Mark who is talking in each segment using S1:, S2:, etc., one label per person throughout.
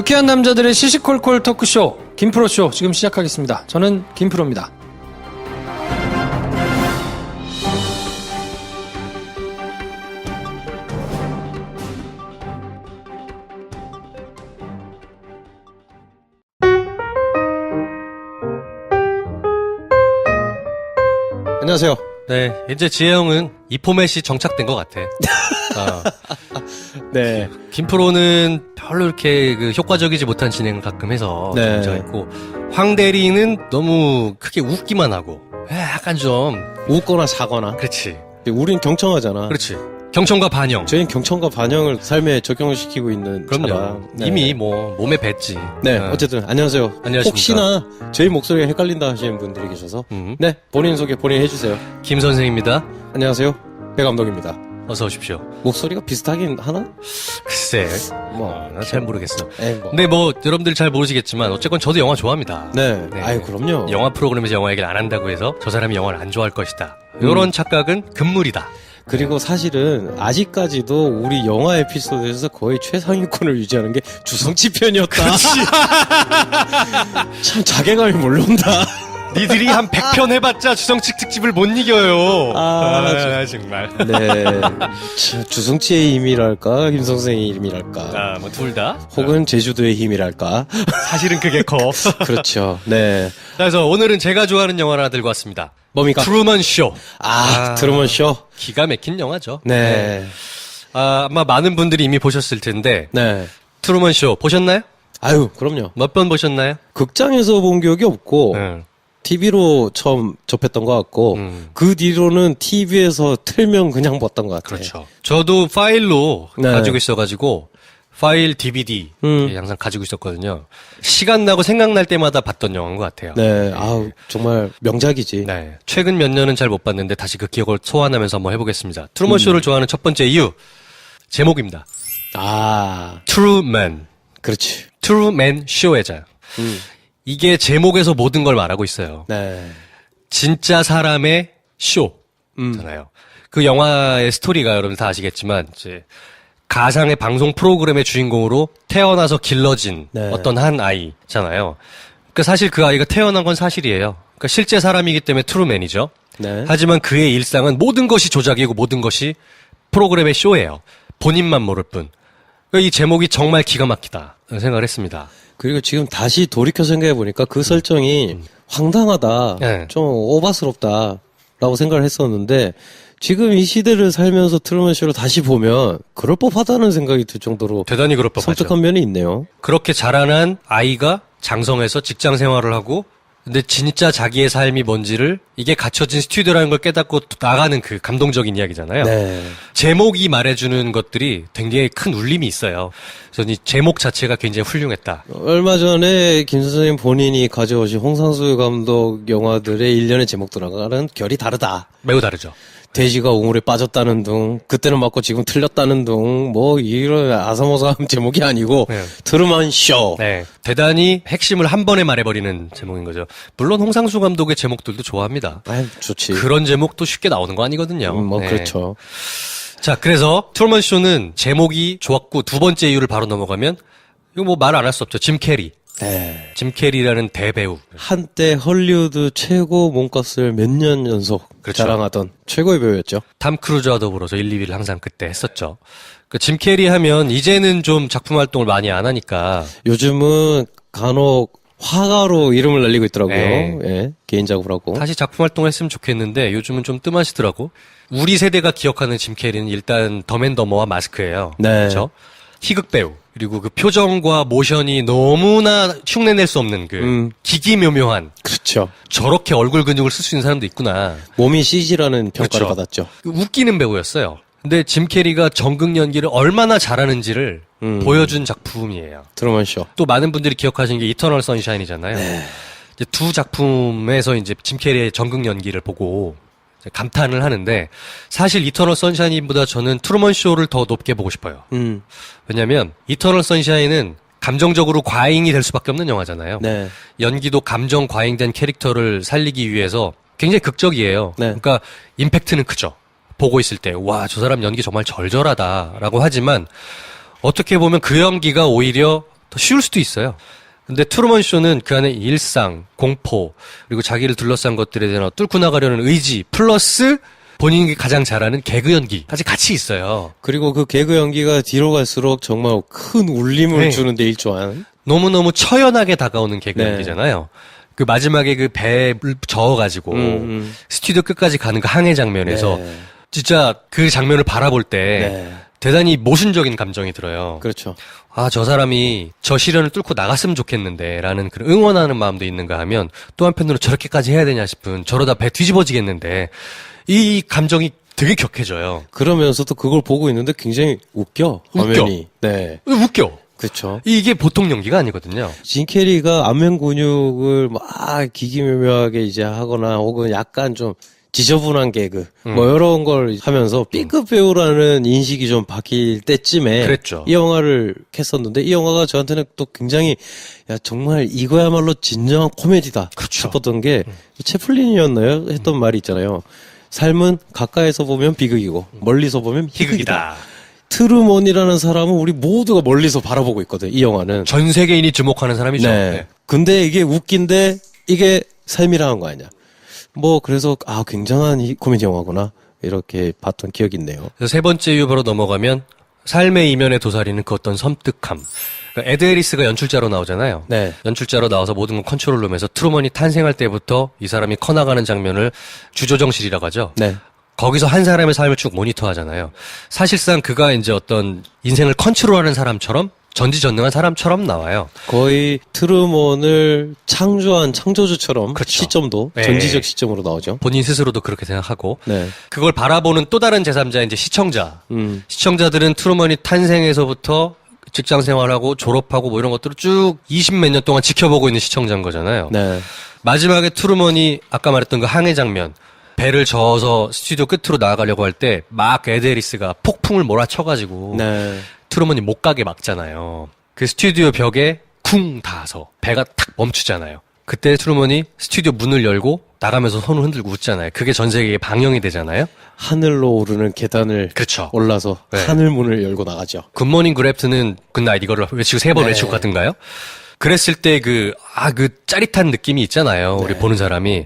S1: 유쾌한 남자들의 시시콜콜 토크쇼 김프로쇼 지금 시작하겠습니다. 저는 김프로입니다.
S2: 안녕하세요.
S3: 네, 이제 지혜 형은 이 포맷이 정착된 것 같아.
S2: 네.
S3: 김프로는 별로 이렇게 효과적이지 못한 진행을 가끔 해서
S2: 네.
S3: 문제가 있고, 황 대리는 너무 크게 웃기만 하고, 약간 좀,
S2: 웃거나 사거나.
S3: 그렇지.
S2: 우린 경청하잖아.
S3: 그렇지. 경청과 반영.
S2: 저희는 경청과 반영을 삶에 적용을 시키고 있는
S3: 그럼요.
S2: 차라. 네.
S3: 이미 뭐 몸에 뱄지.
S2: 네, 어쨌든 안녕하세요.
S3: 안녕하십니까.
S2: 혹시나 저희 목소리가 헷갈린다 하시는 분들이 계셔서 네, 본인 소개 본인 해주세요.
S3: 김 선생입니다.
S2: 안녕하세요. 배 감독입니다.
S3: 어서 오십시오.
S2: 목소리가 비슷하긴 하나?
S3: 글쎄,
S2: 뭐,
S3: 잘 모르겠어.
S2: 뭐.
S3: 근데 뭐 여러분들 잘 모르시겠지만 어쨌건 저도 영화 좋아합니다.
S2: 네.
S3: 네.
S2: 아유, 그럼요.
S3: 영화 프로그램에서 영화 얘기를 안 한다고 해서 저 사람이 영화를 안 좋아할 것이다. 이런 착각은 금물이다.
S2: 그리고 사실은 아직까지도 우리 영화 에피소드에서 거의 최상위권을 유지하는 게 주성치 편이었다. 참 자괴감이 몰려온다.
S3: 니들이 한 100편 해봤자 주성치 특집을 못 이겨요. 정말.
S2: 네. 주성치의 힘이랄까, 김 선생의 힘이랄까.
S3: 뭐 둘 다.
S2: 혹은 제주도의 힘이랄까.
S3: 사실은 그게 커.
S2: 그렇죠. 네.
S3: 그래서 오늘은 제가 좋아하는 영화를 하나 들고 왔습니다.
S2: 뭡니까?
S3: 트루먼 쇼.
S2: 트루먼 쇼.
S3: 기가 막힌 영화죠.
S2: 네.
S3: 아마 많은 분들이 이미 보셨을 텐데.
S2: 네.
S3: 트루먼 쇼 보셨나요?
S2: 아유, 그럼요.
S3: 몇 번 보셨나요?
S2: 극장에서 본 기억이 없고, TV로 처음 접했던 것 같고, 그 뒤로는 TV에서 틀면 그냥 봤던 것 같아요.
S3: 그렇죠. 저도 파일로
S2: 네.
S3: 가지고 있어가지고, 파일 DVD 항상 가지고 있었거든요. 시간 나고 생각날 때마다 봤던 영화인 것 같아요.
S2: 네. 아우, 정말 명작이지.
S3: 네. 최근 몇 년은 잘 못 봤는데 다시 그 기억을 소환하면서 한번 해보겠습니다. 트루먼 쇼를 좋아하는 첫 번째 이유. 제목입니다. 트루맨.
S2: 그렇지.
S3: 트루맨 쇼에자. 이게 제목에서 모든 걸 말하고 있어요.
S2: 네.
S3: 진짜 사람의 쇼잖아요. 그 영화의 스토리가 여러분 다 아시겠지만 이제 가상의 방송 프로그램의 주인공으로 태어나서 길러진
S2: 네.
S3: 어떤 한 아이잖아요. 그러니까 사실 그 아이가 태어난 건 사실이에요. 그러니까 실제 사람이기 때문에 트루맨이죠.
S2: 네.
S3: 하지만 그의 일상은 모든 것이 조작이고 모든 것이 프로그램의 쇼예요. 본인만 모를 뿐. 그러니까 이 제목이 정말 기가 막히다 생각을 했습니다.
S2: 그리고 지금 다시 돌이켜 생각해보니까 그 설정이 황당하다,
S3: 네.
S2: 좀 오바스럽다라고 생각을 했었는데, 지금 이 시대를 살면서 트루먼 쇼를 다시 보면 그럴 법하다는 생각이 들 정도로
S3: 대단히 그럴 법하죠.
S2: 섬뜩한 면이 있네요.
S3: 그렇게 자라난 아이가 장성해서 직장 생활을 하고 근데 진짜 자기의 삶이 뭔지를 이게 갇혀진 스튜디오라는 걸 깨닫고 나가는 그 감동적인 이야기잖아요.
S2: 네.
S3: 제목이 말해주는 것들이 굉장히 큰 울림이 있어요. 그래서 이 제목 자체가 굉장히 훌륭했다.
S2: 얼마 전에 김 선생님 본인이 가져오신 홍상수 감독 영화들의 일련의 제목들과는 결이 다르다.
S3: 매우 다르죠.
S2: 돼지가 우물에 빠졌다는 둥, 그때는 맞고 지금 틀렸다는 둥, 뭐 이런 아사모사한 제목이 아니고
S3: 네.
S2: 트루먼 쇼.
S3: 네, 대단히 핵심을 한 번에 말해버리는 제목인 거죠. 물론 홍상수 감독의 제목들도 좋아합니다.
S2: 아유, 좋지.
S3: 그런 제목도 쉽게 나오는 거 아니거든요. 네.
S2: 그렇죠.
S3: 자, 그래서 트루먼 쇼는 제목이 좋았고 두 번째 이유를 바로 넘어가면 이거 뭐 말 안 할 수 없죠. 짐 캐리.
S2: 네.
S3: 짐 캐리라는 대배우.
S2: 한때 헐리우드 최고 몸값을 몇 년 연속
S3: 그렇죠.
S2: 자랑하던 최고의 배우였죠.
S3: 탐 크루즈와 더불어서 1, 2위를 항상 그때 했었죠. 짐 캐리 하면 이제는 좀 작품 활동을 많이 안 하니까
S2: 요즘은 간혹 화가로 이름을 날리고 있더라고요.
S3: 네.
S2: 예, 개인 작업을 하고.
S3: 다시 작품 활동을 했으면 좋겠는데 요즘은 좀 뜸하시더라고. 우리 세대가 기억하는 짐 캐리는 일단 덤앤더머와 마스크예요.
S2: 네.
S3: 그렇죠? 희극 배우. 그리고 그 표정과 모션이 너무나 흉내낼 수 없는 그 기기묘묘한
S2: 그렇죠.
S3: 저렇게 얼굴 근육을 쓸 수 있는 사람도 있구나.
S2: 몸이 CG라는 평가를
S3: 그렇죠.
S2: 받았죠.
S3: 웃기는 배우였어요. 근데 짐 캐리가 전극 연기를 얼마나 잘하는지를 보여준 작품이에요.
S2: 트루먼 쇼.
S3: 또 많은 분들이 기억하시는 게 이터널 선샤인이잖아요.
S2: 네.
S3: 이제 두 작품에서 이제 짐 캐리의 전극 연기를 보고 이제 감탄을 하는데 사실 이터널 선샤인보다 저는 트루먼 쇼를 더 높게 보고 싶어요. 왜냐면 이터널 선샤인은 감정적으로 과잉이 될 수밖에 없는 영화잖아요.
S2: 네.
S3: 연기도 감정 과잉된 캐릭터를 살리기 위해서 굉장히 극적이에요.
S2: 네.
S3: 그러니까 임팩트는 크죠. 보고 있을 때 와, 저 사람 연기 정말 절절하다라고 하지만 어떻게 보면 그 연기가 오히려 더 쉬울 수도 있어요. 근데 트루먼 쇼는 그 안에 일상, 공포, 그리고 자기를 둘러싼 것들에 대한 뚫고 나가려는 의지, 플러스 본인이 가장 잘하는 개그 연기까지 같이 있어요.
S2: 그리고 그 개그 연기가 뒤로 갈수록 정말 큰 울림을
S3: 네.
S2: 주는 데 일조한.
S3: 너무너무 처연하게 다가오는 개그
S2: 네.
S3: 연기잖아요. 그 마지막에 그 배를 저어가지고 스튜디오 끝까지 가는 그 항해 장면에서
S2: 네.
S3: 진짜 그 장면을 바라볼 때
S2: 네.
S3: 대단히 모순적인 감정이 들어요.
S2: 그렇죠.
S3: 아, 저 사람이 저 시련을 뚫고 나갔으면 좋겠는데 라는 그런 응원하는 마음도 있는가 하면 또 한편으로 저렇게까지 해야 되냐 싶은 저러다 배 뒤집어지겠는데 이 감정이 되게 격해져요.
S2: 그러면서도 그걸 보고 있는데 굉장히 웃겨. 화면이. 네.
S3: 웃겨.
S2: 그렇죠.
S3: 이게 보통 연기가 아니거든요.
S2: 진 캐리가 안면 근육을 막 기기묘묘하게 이제 하거나 혹은 약간 좀 지저분한 개그 뭐 이런 걸 하면서 B급 배우라는 인식이 좀 바뀔 때쯤에
S3: 그랬죠.
S2: 이 영화를 했었는데 이 영화가 저한테는 또 굉장히 야 정말 이거야말로 진정한 코미디다
S3: 그렇죠.
S2: 싶었던 게 채플린이었나요? 했던 말이 있잖아요. 삶은 가까이서 보면 비극이고 멀리서 보면 희극이다. 트루먼이라는 사람은 우리 모두가 멀리서 바라보고 있거든. 이 영화는.
S3: 전 세계인이 주목하는 사람이죠.
S2: 네.
S3: 네.
S2: 근데 이게 웃긴데 이게 삶이라는 거 아니야. 뭐 그래서 굉장한 이 코미디 영화구나 이렇게 봤던 기억이 있네요.
S3: 그래서 세 번째 이유로 넘어가면 삶의 이면에 도사리는 그 어떤 섬뜩함. 그러니까 에드 해리스가 연출자로 나오잖아요.
S2: 네.
S3: 연출자로 나와서 모든 걸 컨트롤룸에서 트루먼이 탄생할 때부터 이 사람이 커나가는 장면을 주조정실이라고 하죠.
S2: 네.
S3: 거기서 한 사람의 삶을 쭉 모니터하잖아요. 사실상 그가 이제 어떤 인생을 컨트롤하는 사람처럼 전지전능한 사람처럼 나와요.
S2: 거의 트루먼을 창조한 창조주처럼
S3: 그렇죠.
S2: 시점도
S3: 네.
S2: 전지적 시점으로 나오죠.
S3: 본인 스스로도 그렇게 생각하고
S2: 네.
S3: 그걸 바라보는 또 다른 제3자 이제 시청자. 시청자들은 트루먼이 탄생에서부터 직장 생활하고 졸업하고 뭐 이런 것들을 쭉 20몇 년 동안 지켜보고 있는 시청자인 거잖아요.
S2: 네.
S3: 마지막에 트루먼이 아까 말했던 그 항해 장면 배를 저어서 스튜디오 끝으로 나아가려고 할 때 막 에드 해리스가 폭풍을 몰아쳐가지고
S2: 네.
S3: 트루먼이 못 가게 막잖아요. 그 스튜디오 벽에 쿵 닿아서 배가 탁 멈추잖아요. 그때 트루먼이 스튜디오 문을 열고 나가면서 손을 흔들고 웃잖아요. 그게 전 세계에 방영이 되잖아요.
S2: 하늘로 오르는 계단을
S3: 그렇죠.
S2: 올라서
S3: 네.
S2: 하늘문을 열고 나가죠.
S3: 굿모닝 그래프트는 굿나잇 이거를 외치고 3번
S2: 네.
S3: 외치고 가든가요? 그랬을 때 그 짜릿한 느낌이 있잖아요. 우리 보는 사람이.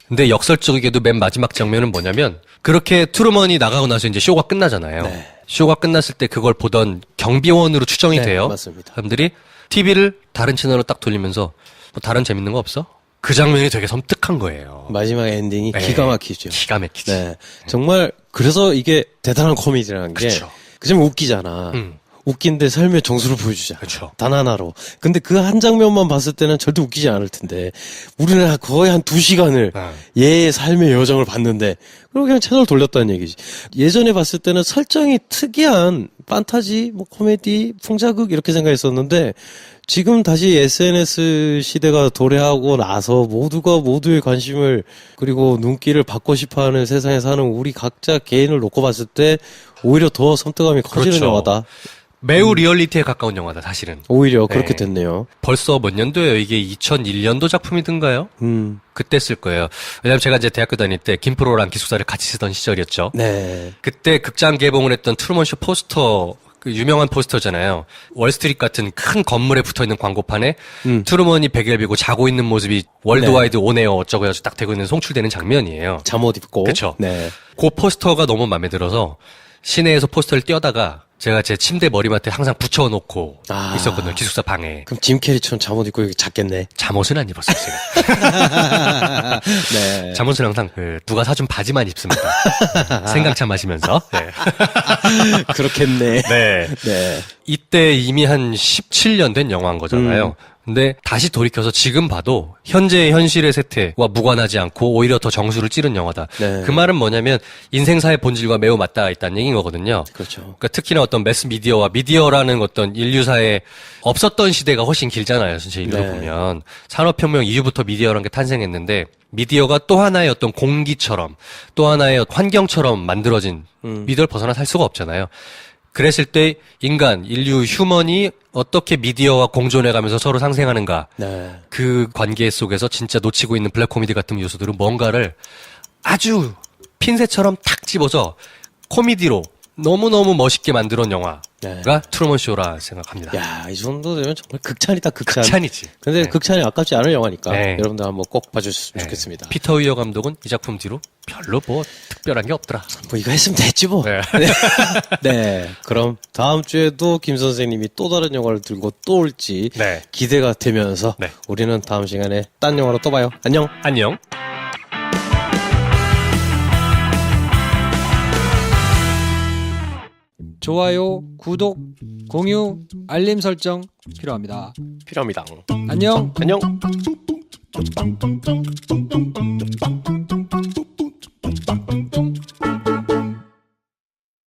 S3: 근데 역설적이게도 맨 마지막 장면은 뭐냐면 그렇게 트루먼이 나가고 나서 이제 쇼가 끝나잖아요.
S2: 네.
S3: 쇼가 끝났을 때 그걸 보던 경비원으로 추정이
S2: 네,
S3: 돼요.
S2: 맞습니다.
S3: 사람들이 TV를 다른 채널로 딱 돌리면서 뭐 다른 재밌는 거 없어? 그 장면이 되게 섬뜩한 거예요.
S2: 마지막 엔딩이
S3: 네.
S2: 기가 막히죠.
S3: 기가 막히지.
S2: 네. 정말 그래서 이게 대단한 코미디라는 게
S3: 그쵸.
S2: 그 점이 웃기잖아. 웃긴데 삶의 정수를 보여주잖아.
S3: 그쵸.
S2: 단 하나로. 근데 그 한 장면만 봤을 때는 절대 웃기지 않을 텐데 우리는 거의 한 2시간을 얘의 삶의 여정을 봤는데 그리고 그냥 채널 돌렸다는 얘기지. 예전에 봤을 때는 설정이 특이한 판타지, 뭐 코미디, 풍자극 이렇게 생각했었는데 지금 다시 SNS 시대가 도래하고 나서 모두가 모두의 관심을 그리고 눈길을 받고 싶어하는 세상에 사는 우리 각자 개인을 놓고 봤을 때 오히려 더 섬뜩함이 커지는
S3: 그렇죠.
S2: 영화다.
S3: 매우 리얼리티에 가까운 영화다, 사실은.
S2: 오히려
S3: 네.
S2: 그렇게 됐네요.
S3: 벌써 몇 년도예요? 이게 2001년도 작품이든가요? 그때 쓸 거예요. 왜냐면 제가 이제 대학교 다닐 때 김프로랑 기숙사를 같이 쓰던 시절이었죠.
S2: 네.
S3: 그때 극장 개봉을 했던 트루먼쇼 포스터, 그 유명한 포스터잖아요. 월스트리트 같은 큰 건물에 붙어있는 광고판에 트루먼이 베개를 비고 자고 있는 모습이 월드와이드 온에어 어쩌고 해서 딱 되고 있는 송출되는 장면이에요.
S2: 잠옷 입고.
S3: 그쵸.
S2: 네.
S3: 그 포스터가 너무 마음에 들어서 시내에서 포스터를 띄어다가 제가 제 침대 머리맡에 항상 붙여놓고 있었거든요. 기숙사 방에.
S2: 그럼 짐 캐리처럼 잠옷 입고 여기 잤겠네.
S3: 잠옷은 안 입었어요, 제가.
S2: 네.
S3: 잠옷은 항상 누가 사준 바지만 입습니다. 생강차 마시면서. 네.
S2: 그렇겠네.
S3: 네.
S2: 네.
S3: 이때 이미 한 17년 된 영화인 거잖아요. 근데 다시 돌이켜서 지금 봐도 현재의 현실의 세태와 무관하지 않고 오히려 더 정수를 찌른 영화다.
S2: 네.
S3: 그 말은 뭐냐면 인생사의 본질과 매우 맞닿아 있다는 얘기인 거거든요.
S2: 그렇죠.
S3: 그러니까 특히나 어떤 매스 미디어와 미디어라는 어떤 인류사에 없었던 시대가 훨씬 길잖아요. 전체 인류로
S2: 네.
S3: 보면. 산업혁명 이후부터 미디어라는 게 탄생했는데 미디어가 또 하나의 어떤 공기처럼 또 하나의 환경처럼 만들어진 미디어를 벗어나 살 수가 없잖아요. 그랬을 때 인간, 인류, 휴먼이 어떻게 미디어와 공존해가면서 서로 상생하는가.
S2: 네.
S3: 그 관계 속에서 진짜 놓치고 있는 블랙 코미디 같은 요소들은 뭔가를 아주 핀셋처럼 탁 집어서 코미디로 너무너무 멋있게 만들어온 영화. 트루먼 쇼라 생각합니다.
S2: 야, 이 정도 되면 정말 극찬이다, 극찬.
S3: 극찬이지.
S2: 근데
S3: 네.
S2: 극찬이 아깝지 않은 영화니까
S3: 네.
S2: 여러분들 한번 꼭 봐주셨으면 좋겠습니다.
S3: 피터 위어 감독은 이 작품 뒤로 별로 뭐 특별한 게 없더라.
S2: 뭐 이거 했으면 됐지 뭐.
S3: 네.
S2: 네. 그럼 다음 주에도 김 선생님이 또 다른 영화를 들고 또 올지
S3: 네.
S2: 기대가 되면서
S3: 네.
S2: 우리는 다음 시간에 딴 영화로 또 봐요. 안녕.
S3: 안녕.
S1: 좋아요, 구독, 공유, 알림 설정 필요합니다.
S2: 필요합니다.
S1: 안녕.
S2: 안녕.